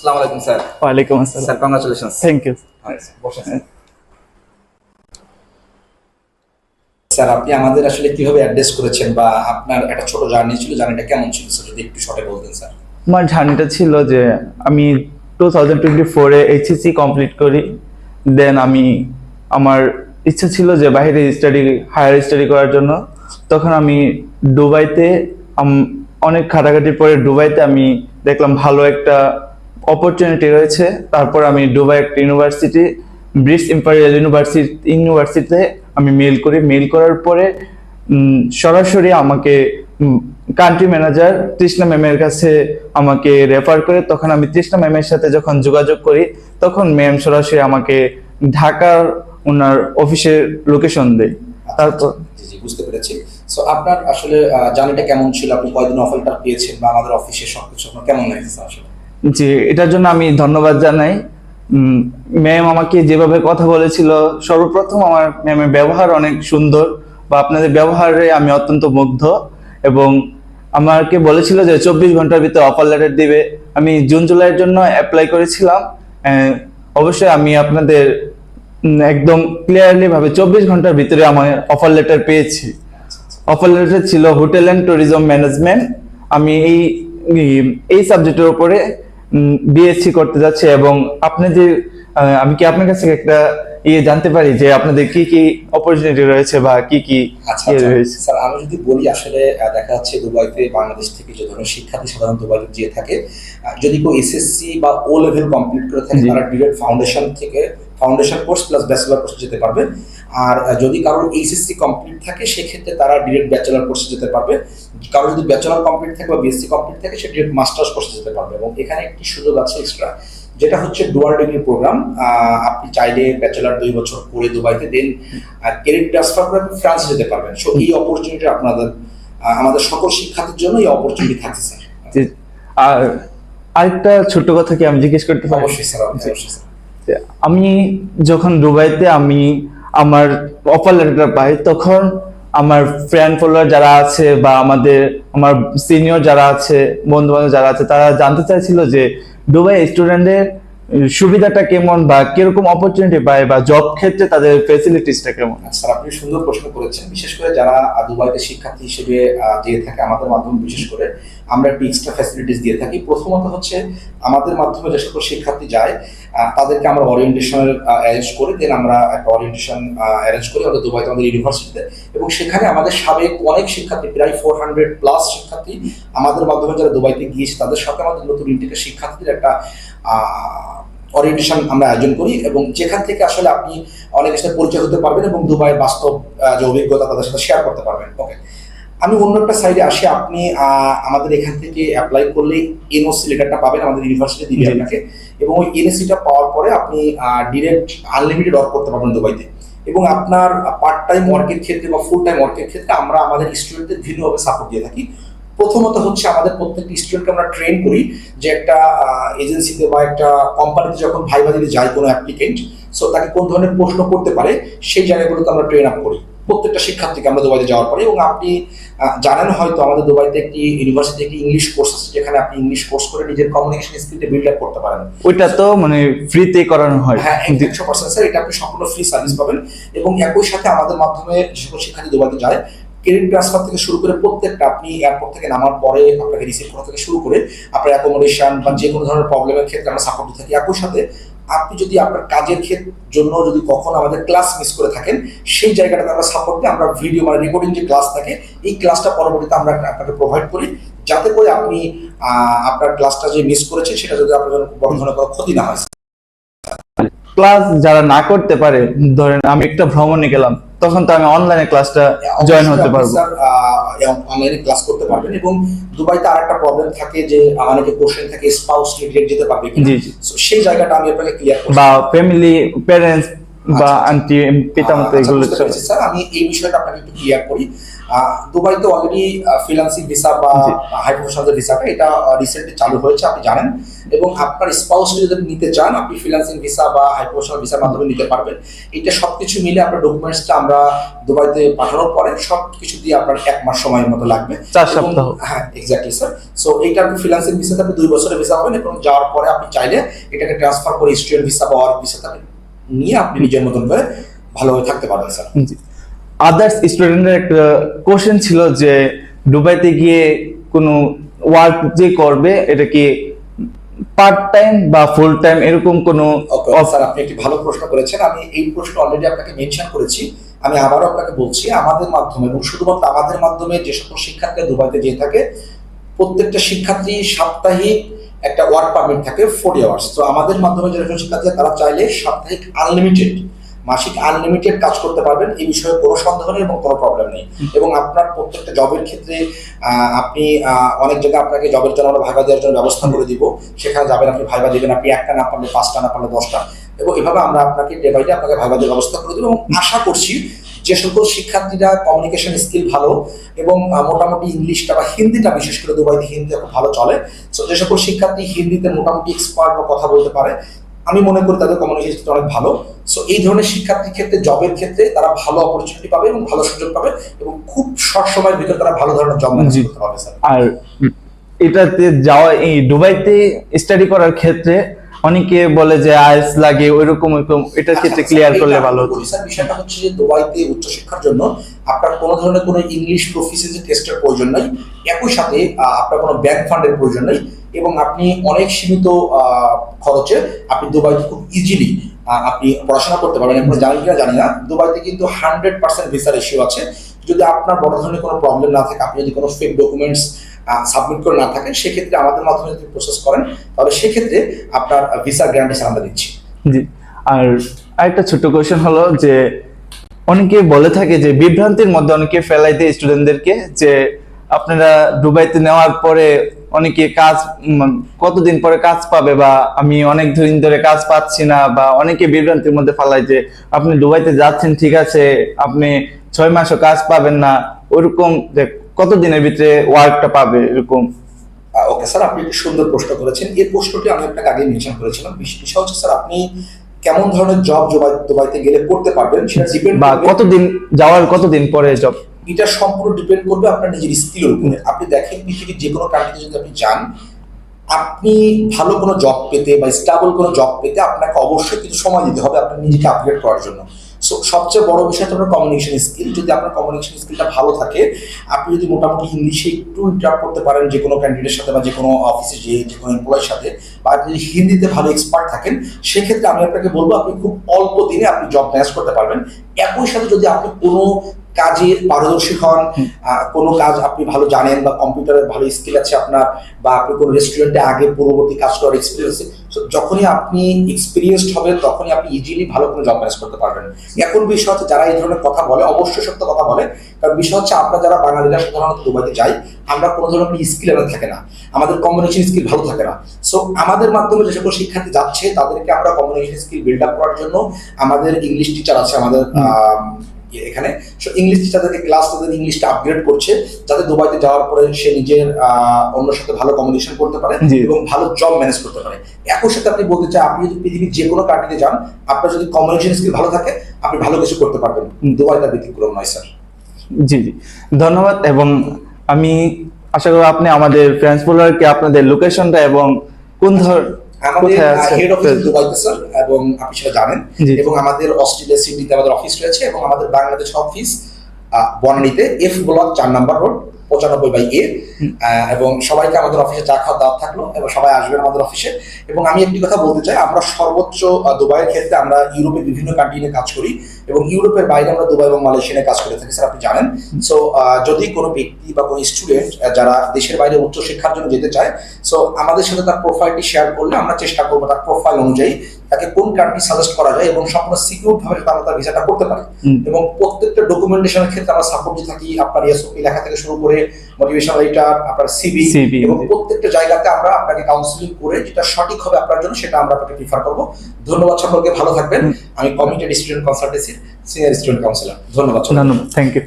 আসসালামু আলাইকুম স্যার। ওয়ালাইকুম আসসালাম। Sir congratulations. Thank you. বসেন স্যার। স্যার আপনি আমাদের আসলে কিভাবে অ্যাড্রেস করেছেন বা আপনার একটা ছোট জার্নি ছিল, জার্নিটা কেমন ছিল স্যার যদি একটু শর্টে বলতেন স্যার। আমার জার্নিটা ছিল যে আমি 2024-এ এইচএসসি কমপ্লিট করি। দেন আমার ইচ্ছা ছিল যে বাইরে হায়ার স্টাডি করার জন্য। তখন আমি দুবাইতে অনেক ঘাটাঘাটির পরে দুবাইতে আমি দেখলাম ভালো একটা অপরচুনিটি রয়েছে। তারপর আমি দুবাই একটা ইউনিভার্সিটি, ব্রিটিশ ইম্পেরিয়াল ইউনিভার্সিটিতে আমি মেল করার পরে সরাসরি আমাকে কান্ট্রি ম্যানেজার তৃষ্ণা ম্যামের কাছে আমাকে রেফার করে। তখন আমি তৃষ্ণা ম্যামের সাথে যখন যোগাযোগ করি, তখন ম্যাম সরাসরি আমাকে ঢাকার ওনার অফিসের লোকেশন দেয়। তারপর জি জি বুঝতে পেরেছি। সো আপনার আসলে জার্নিটা কেমন ছিল, আপনি কয়দিন অফারটা পেয়েছেন বা আমাদের অফিসে সবকিছু আপনার কেমন লাগছে আসলে? জি, এটার জন্য আমি ধন্যবাদ জানাই। ম্যাম আমাকে যেভাবে কথা বলেছিল, সর্বপ্রথম আমার ম্যামের ব্যবহার অনেক সুন্দর, বা আপনাদের ব্যবহারে আমি অত্যন্ত মুগ্ধ। এবং আমাকে বলেছিল যে 24 ঘন্টার ভিতরে অফার লেটার দিবে। আমি জুন জুলাইয়ের জন্য অ্যাপ্লাই করেছিলাম। অবশ্যই আমি আপনাদের একদম ক্লিয়ারলি ভাবে 24 ঘন্টার ভিতরে আমার অফার লেটার পেয়েছি। অফার লেটার ছিল হোটেল অ্যান্ড ট্যুরিজম ম্যানেজমেন্ট। আমি এই সাবজেক্টের উপরে বিএসসি করতে যাচ্ছি। এবং আমি কি আপনার কাছে একটা জানতে পারি যে আপনাদের কি কি অপরচুনিটি রয়েছে বা কি কি রয়েছে? স্যার আমি যদি বলি আসলে দেখা যাচ্ছে দুবাইতে বাংলাদেশ থেকে যে ধরনের শিক্ষার্থী সাধারণত দুবাইতে যেয়ে থাকে, যদি কেউ এসএসসি বা ও লেভেল কমপ্লিট করে থাকে তারা direct foundation course plus bachelor কোর্সে যেতে পারবে। আর যদি কারোর এইচএসসি কমপ্লিট থাকে সেক্ষেত্রে তারা ডিরেক্ট ব্যাচেলর কোর্সে যেতে পারবে। কারো যদি ব্যাচেলর কমপ্লিট থাকে বা বিএসসি কমপ্লিট থাকে সে ডিরেক্ট মাস্টার্স কোর্সে যেতে পারবে। এবং এখানে একটি সুযোগ আছে এক্সট্রা, যেটা হচ্ছে ডুয়াল ডিগ্রি প্রোগ্রাম। আপনি চাইলে ব্যাচেলর 2 বছর করে দুবাইতে দেন ক্রেডিট ট্রান্সফার করে আপনি ফ্রান্সে যেতে পারবেন। সো এই অপরচুনিটি আমাদের সকল শিক্ষার্থীর জন্য এই অপরচুনিটি থাকছে স্যার। আর আরেকটা ছোট্ট কথা কি আমি জিজ্ঞেস করতে পারি? অবশ্যই স্যার, অবশ্যই স্যার। আমি যখন দুবাইতে আমার অফার লেটারটা পাই, তখন আমার ফ্রেন্ড ফলোয়ার যারা আছে বা আমার সিনিয়র যারা আছে, বন্ধু বান্ধব যারা আছে, তারা জানতে চাইছিল যে দুবাই স্টুডেন্টদের সুবিধাটা কেমন বা কিরকম অপরচুনিটি পায় বা জব ক্ষেত্রে তাদের ফ্যাসিলিটিসটা কেমন। স্যার আপনি সুন্দর প্রশ্ন করেছেন। বিশেষ করে যারা দুবাইতে শিক্ষার্থী হিসেবে যেয়ে থাকে আমাদের মাধ্যমে, বিশেষ করে আমরা একটু এক্সট্রা ফ্যাসিলিটিস দিয়ে থাকি। প্রথমত হচ্ছে আমাদের মাধ্যমে যে সকল শিক্ষার্থী যায় তাদেরকে আমরা অরিয়েন্টেশনের অ্যারেঞ্জ করে দেন, আমরা একটা অরিয়েন্টেশন অ্যারেঞ্জ করি আমাদের দুবাইতে আমাদের ইউনিভার্সিটিতে। এবং সেখানে আমাদের সাবেক অনেক শিক্ষার্থী, প্রায় 400+ শিক্ষার্থী আমাদের মাধ্যমে যারা দুবাইতে গিয়েছে তাদের সাথে আমাদের নতুন ইনটেকের শিক্ষার্থীদের একটা অরিয়েন্টেশন আমরা আয়োজন করি। এবং যেখান থেকে আসলে আপনি অনেকের সাথে পরিচয় হতে পারবেন এবং দুবাইয়ের বাস্তব যে অভিজ্ঞতা তাদের সাথে শেয়ার করতে পারবেন। ওকে, আমি অন্য একটা সাইডে আসি। আপনি আমাদের এখান থেকে অ্যাপ্লাই করলে এনওসি লেটারটা পাবেন, আমাদের ইউনিভার্সিটি দিবে আপনাকে। এবং ওই এনওসিটা পাওয়ার পরে আপনি ডিরেক্ট আনলিমিটেড ওয়ার্ক করতে পারবেন দুবাইতে। এবং আপনার পার্ট টাইম ওয়ার্কের ক্ষেত্রে বা ফুল টাইম ওয়ার্কের ক্ষেত্রে আমরা আমাদের স্টুডেন্টদের ভিন্নভাবে সাপোর্ট দিয়ে থাকি। প্রথমত হচ্ছে আমাদের প্রত্যেকটি স্টুডেন্টকে আমরা ট্রেন করি যে একটা এজেন্সিতে বা একটা কোম্পানিতে যখন ভাইবা দিতে যায় কোনো অ্যাপ্লিকেন্ট, সো তাকে কোন ধরনের প্রশ্ন করতে পারে সেই জায়গাগুলোতে আমরা ট্রেন আপ করি প্রত্যেকটা শিক্ষার্থীকে আমরা দুবাইতে যাওয়ার পরে। এবং আপনি জানেন হয়তো আমাদের দুবাইতে একটি ইউনিভার্সিটি একটি ইংলিশ কোর্স আছে, যেখানে আপনি ইংলিশ কোর্স করে নিজের কমিউনিকেশন স্কিলটা বিল্ড আপ করতে পারেন। ওইটা তো মানে ফ্রিতে করানো হয়? হ্যাঁ, 100% স্যার, এটা আপনি সম্পূর্ণ ফ্রি সার্ভিস পাবেন। এবং একই সাথে আমাদের মাধ্যমে যে সকল শিক্ষার্থী দুবাইতে যায় ক্রেডিট ট্রান্সফার থেকে শুরু করে প্রত্যেকটা, আপনি এয়ারপোর্ট থেকে নামার পরে আপনাকে রিসিভ করা থেকে শুরু করে আপনার অ্যাকোমোডেশন বা যে কোনো ধরনের প্রবলেমের ক্ষেত্রে আমরা সাপোর্ট দিয়ে থাকি। একই সাথে আপনি যদি আপনার কাজের জন্য যদি কখনো আমাদের ক্লাস মিস করে থাকেন সেই জায়গাটাতে আমরা সাপোর্ট দিই। আমরা ভিডিও মানে রেকর্ডিং যে ক্লাস থাকে এই ক্লাসটা পরবর্তীতে আমরা আপনাকে প্রোভাইড করি, যাতে করে আপনি আপনার ক্লাসটা যে মিস করেছেন সেটা যদি আপনার বড় ধরনের কোনো ক্ষতি না হয়। ক্লাস যারা না করতে পারে, ধরেন আমি একটা ভ্রমণে গেলাম, তখন তো আমি অনলাইনে ক্লাসটা জয়েন হতে পারবো? স্যার অনলাইনে ক্লাস করতে পারবেন। এবং দুবাইতে আরেকটা প্রবলেম থাকে যে অনেকে কোশ্চেন থাকে স্পাউস রিলেটেড যেতে পারবে কিনা, সেই জায়গাটা আমি আপনাকে ক্লিয়ার করব। বা ফ্যামিলি প্যারেন্টস বা আন্টি পিতামাতা, এগুলো স্যার আমি এই বিষয়টা আপনাকে একটু ক্লিয়ার করি। দুবাইতে অলরেডি ফ্রিল্যান্সিং ভিসা বা জি। হাই প্রফেশনাল ভিসাটা এটা রিসেন্টলি চালু হয়েছে, আপনি জানেন। এবং আপনার স্পাউসকে যদি নিতে চান, আপনি ফ্রিল্যান্সিং ভিসা বা হাই প্রফেশনাল ভিসার মাধ্যমে নিতে পারবেন। এটা সবকিছু মিলে আপনার ডকুমেন্টসটা আমরা দুবাইতে পাঠানোর পরে সবকিছু দিয়ে আপনার 1 মাস সময়ের মতো লাগবে। 4 এবং সপ্তাহ। হ্যাঁ, এক্স্যাক্টলি স্যার। সো এইটা আপনি ফ্রিল্যান্সিং ভিসাতে আপনি 2 বছরের ভিসা পাবেন, এবং যাওয়ার পরে আপনি চাইলে এটাকে ট্রান্সফার করে স্টুডেন্ট ভিসা বা ওয়ার্ক ভিসাতে আপনি নিয়ে আপনি নিজের মতন করে ভালোভাবে থাকতে পারবেন স্যার। জি। আদার্স স্টুডেন্টের একটা কোশ্চেন ছিল যে দুবাইতে গিয়ে কোনো ওয়ার্ক যে করবে এটা কি পার্ট টাইম বা ফুল টাইম এরকম কোনো ওকে স্যার, আপনি একটি ভালো প্রশ্ন করেছেন। আমি এই প্রশ্ন অলরেডি আপনাকে মেনশন করেছি। আমি আবারও আপনাকে বলছি, আমাদের মাধ্যমে এবং শুধুমাত্র আমাদের মাধ্যমে যে সকল শিক্ষার্থীরা দুবাইতে যেয়ে থাকে, প্রত্যেকটা শিক্ষার্থী সাপ্তাহিক একটা ওয়ার্ক পারমিট থাকে 40 আওয়ার্স। তো আমাদের মাধ্যমে যে সকল শিক্ষার্থীরা তারা চাইলে সাপ্তাহিক আনলিমিটেড, মাসিক আনলিমিটেড কাজ করতে পারবেন। এই বিষয়ে কোনো সন্দেহ নেই এবং কোনো প্রবলেম নেই। এবং আপনার প্রত্যেকটা জবের ক্ষেত্রে আপনি অনেক জায়গায় আপনাকে জবের জন্য আমরা ভাইবা দেওয়ার জন্য ব্যবস্থা করে দিব। সেখানে যাবেন, আপনি ভাইবা দিবেন, আপনি 1টা না পারলে 5টা, না পারলে 10টা, এবং এভাবে আমরা আপনাকে ডে বাই ডে আপনাকে ভাইবা দেওয়ার ব্যবস্থা করে দেবো। এবং আশা করছি যে সকল শিক্ষার্থীরা কমিউনিকেশন স্কিল ভালো এবং মোটামুটি ইংলিশটা বা হিন্দিটা, বিশেষ করে দুবাইতে হিন্দি খুব ভালো চলে, সো যে সকল শিক্ষার্থী হিন্দিতে মোটামুটি এক্সপার্ট বা কথা বলতে পারে, আমি মনে করি তাদের কমিউনিকেশন স্কিল অনেক ভালো। সো এই ধরনের শিক্ষার্থীর ক্ষেত্রে জবের ক্ষেত্রে তারা ভালো অপরচুনিটি পাবে এবং ভালো সুযোগ পাবে, এবং খুব শর্ট সময়ের ভিতরে তারা ভালো ধরনের জব ম্যানেজ করতে পারবে স্যার। আর এটাতে যাওয়া, এই দুবাইতে স্টাডি করার ক্ষেত্রে অনেকে বলে যে আইএলটিএস লাগে, ওইরকম এটার ক্ষেত্রে ক্লিয়ার করলে ভালো হতো। স্যার, বিষয়টা হচ্ছে যে দুবাইতে উচ্চশিক্ষার জন্য আপনার কোনো ধরনের কোনো ইংলিশ প্রফিসিয়েন্সি টেস্টের প্রয়োজন নেই। একই সাথে আপনার কোনো ব্যাংক ফান্ডের প্রয়োজন নেই, এবং আপনি অনেক সীমিত খরচে আপনি দুবাইতে খুব ইজিলি আপনি পড়াশোনা করতে পারবেন। আপনি জানেন কিনা জানি না, দুবাইতে কিন্তু 100% ভিসা রেশিও আছে। যদি আপনার বড় ধরনের কোনো প্রবলেম না থাকে, আপনি যদি কোনো ফেক ডকুমেন্টস সাবমিট করে না থাকেন, সেক্ষেত্রে আমাদের মাধ্যমে যদি প্রসেস করেন, তাহলে সেক্ষেত্রে আপনার ভিসা গ্যারান্টি আমরা দিচ্ছি। জি। আর আরেকটা ছোট্ট কোয়েশ্চেন হলো যে অনেকে বলে থাকে যে বিভ্রান্তির মধ্যে অনেকে ফেলাই দেয় স্টুডেন্টদেরকে যে আপনারা দুবাইতে নেওয়ার পরে অনেকে কাজ কতদিন পরে কাজ পাবে, বা আমি অনেক দিন ধরে কাজ পাচ্ছি না, বা অনেকে বিভ্রান্তির মধ্যে ফেলায় যে আপনি দুবাইতে যাচ্ছেন ঠিক আছে, আপনি 6 মাসও কাজ পাবেন না, ওরকম যে কতদিনের ভিতরে ওয়ার্কটা পাবে এরকম। ওকে স্যার, আপনি একটি সুন্দর প্রশ্ন করেছেন। এই প্রশ্নটি আমি আপনাকে আগে মেনশন করেছিলাম। বিষয় হচ্ছে স্যার, আপনি কেমন ধরনের জব দুবাইতে গেলে করতে পারবেন সেটা ডিপেন্ড বা কতদিন যাওয়ার কতদিন পরে জব, এটা সম্পূর্ণ ডিপেন্ড করবে আপনার নিজের স্কিলের উপরে। আপনি দেখেন, পৃথিবীর যে কোনো কান্ট্রিতে যদি আপনি যান, আপনি ভালো কোনো জব পেতে বা স্টেবল কোনো জব পেতে আপনাকে অবশ্যই কিছু সময় দিতে হবে আপনার নিজেকে আপগ্রেড করার জন্য। সো সবচেয়ে বড় বিষয় হচ্ছে আপনার কমিউনিকেশন স্কিল। যদি আপনার কমিউনিকেশন স্কিলটা ভালো থাকে, আপনি যদি মোটামুটি ইংলিশে একটু ইন্টারাক্ট করতে পারেন যে কোনো ক্যান্ডিডেটের সাথে বা যে কোনো অফিসে যে কোনো এমপ্লয়ের সাথে, বা আপনি যদি হিন্দিতে ভালো এক্সপার্ট থাকেন, সেক্ষেত্রে আমি আপনাকে বলবো আপনি খুব অল্প দিনে আপনি জব ম্যানেজ করতে পারবেন। একই সাথে যদি আপনি কোনো কাজে পারদর্শী হন, কোনো কাজ আপনি ভালো জানেন, বা কম্পিউটারের ভালো স্কিল আছে আপনার, বা আপনি কোনো রেস্টুরেন্টে আগে পূর্ববর্তী কাজ করার এক্সপিরিয়েন্স আছে, যখনই আপনি এক্সপিরিয়েন্সড হবেন তখনই আপনি ইজিলি ভালো কোনো জব ম্যানেজ করতে পারবেন। এখন বিষয় হচ্ছে যারা এই ধরনের কথা বলে অবশ্যই সত্য কথা বলে, কারণ বিষয় হচ্ছে আমরা যারা বাঙালিরা সাধারণত দুবাইতে যাই, আমরা কোনো ধরনের স্কিল আমাদের থাকে না, আমাদের কমিউনিকেশন স্কিল ভালো থাকে না। সো আমাদের মাধ্যমে যে সকল শিক্ষার্থী যাচ্ছে তাদেরকে আমরা কমিউনিকেশন স্কিল বিল্ড আপ করার জন্য আমাদের ইংলিশ টিচার আছে আমাদের এখানে। সো ইংলিশ টিচারদেরকে ক্লাস তাদের ইংলিশটা আপগ্রেড করছে, যাতে দুবাইতে যাওয়ার পরে সে নিজের অন্যের সাথে ভালো কমিউনিকেশন করতে পারে এবং ভালো জব ম্যানেজ করতে পারে। একই সাথে আপনি বলতে চাই, আপনি যদি পৃথিবীর যে কোনো কান্ট্রিতে যান, আপনার যদি কমিউনিকেশন স্কিল ভালো থাকে, আপনি ভালো কিছু করতে পারবেন। দুবাই তার ব্যতিক্রম নয় স্যার। জি জি, ধন্যবাদ। এবং আমি আশা করি আপনি আমাদের ফ্রেন্ডস ফলোয়ারকে আপনাদের লোকেশনটা এবং কোন আমাদের হেড অফিস দুবাইতে স্যার, এবং আপনি সেটা জানেন। এবং আমাদের অস্ট্রেলিয়া সিডনিতে আমাদের অফিস রয়েছে, এবং আমাদের বাংলাদেশ অফিস বনানীতে F ব্লক 4 নম্বর রোড 95/A। এবং সবাইকে আমাদের অফিসে চা খাওয়ার দাওয়াত থাকলো, এবং সবাই আসবেন আমাদের অফিসে। এবং আমি একটি কথা বলতে চাই, আমরা সর্বোচ্চ দুবাইয়ের ক্ষেত্রে আমরা ইউরোপের বিভিন্ন কান্ট্রি নিয়ে কাজ করি, এবং ইউরোপের বাইরে আমরা দুবাই এবং মালয়েশিয়া নিয়ে কাজ করে থাকি স্যার, আপনি জানেন। সো যদি কোনো ব্যক্তি বা কোনো স্টুডেন্ট যারা দেশের বাইরে উচ্চশিক্ষার জন্য যেতে চায়, সো আমাদের সাথে তার প্রোফাইলটি শেয়ার করলে আমরা চেষ্টা করবো তার প্রোফাইল অনুযায়ী তাকে কোন কান্ট্রি সাজেস্ট করা যায়, এবং সম্পূর্ণ সিকিউর ভাবে আমরা তার ভিসাটা করতে পারি। এবং প্রত্যেকটা ডকুমেন্টেশনের ক্ষেত্রে আমরা সাপোর্ট দিয়ে থাকি, আপনার এসওপি লেখা থেকে শুরু করে মোটিভেশনাল লেটার, আপনার সিভি, এবং প্রত্যেকটা জায়গাতে আমরা আপনাকে কাউন্সিলিং করে যেটা সঠিক হবে আপনার জন্য সেটা আমরা আপনাকে প্রিফার করবো। ধন্যবাদ সকলকে, ভালো থাকবেন। আমি কমিটেড স্টুডেন্ট কনসালটেন্সির সিনিয়র স্টুডেন্ট কাউন্সিলর। ধন্যবাদ। Thank you.